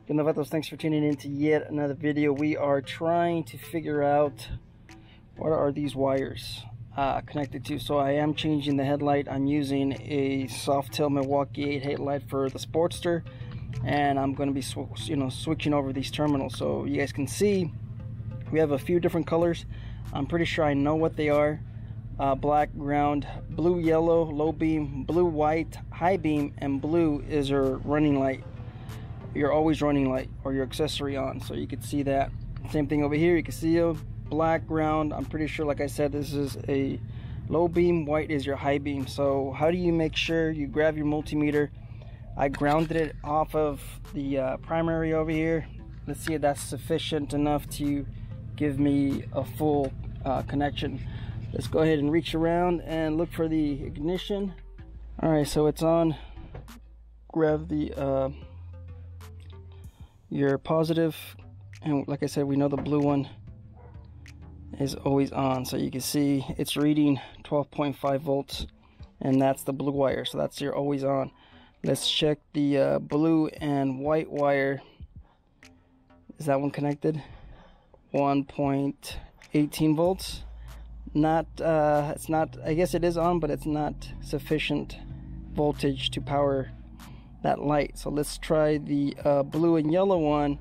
Good vatos, thanks for tuning in to yet another video. We are trying to figure out what are these wires connected to. So I am changing the headlight. I'm using a Softail Milwaukee 8 headlight for the Sportster, and I'm going to be switching over these terminals. So you guys can see we have a few different colors. I'm pretty sure I know what they are. Black ground, blue yellow, low beam, blue white, high beam, and blue is your running light, your always running light, or your accessory on. So you can see that. Same thing over here, you can see a black ground. I'm pretty sure, like I said, this is a low beam, white is your high beam. So how do you make sure? You grab your multimeter. I grounded it off of the primary over here. Let's see if that's sufficient enough to give me a full connection. Let's go ahead and reach around and look for the ignition. All right, so it's on. Grab the your positive, and like I said, we know the blue one is always on. So you can see it's reading 12.5 volts, and that's the blue wire. So that's your always on. Let's check the blue and white wire. Is that one connected? 1.18 volts. Not it's not, I guess it is on, but it's not sufficient voltage to power that light. So let's try the blue and yellow one.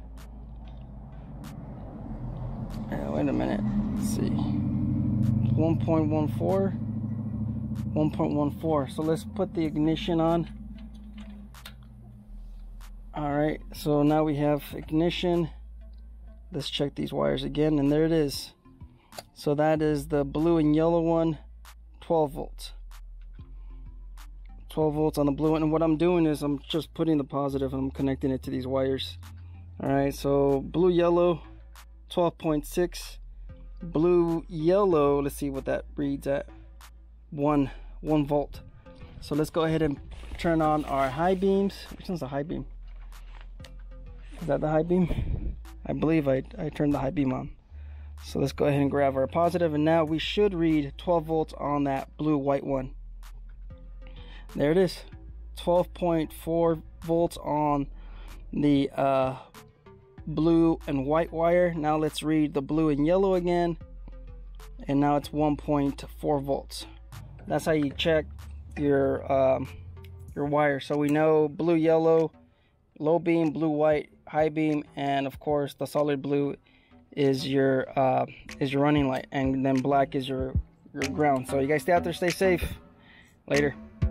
Wait a minute, let's see, 1.14. So let's put the ignition on. All right, so now we have ignition. Let's check these wires again, and there it is. So that is the blue and yellow one, 12 volts. 12 volts on the blue one. And what I'm doing is I'm just putting the positive and I'm connecting it to these wires. All right, so blue yellow, 12.6. Blue yellow, let's see what that reads at. 1 volt. So let's go ahead and turn on our high beams. Which one's the high beam? Is that the high beam? I believe I turned the high beam on. So let's go ahead and grab our positive, and now we should read 12 volts on that blue white one. There it is, 12.4 volts on the blue and white wire. Now let's read the blue and yellow again, and now it's 1.4 volts. That's how you check your wire. So we know blue yellow, low beam, blue white, high beam, and of course the solid blue is your running light, and then black is your ground. So you guys stay out there, stay safe. Later.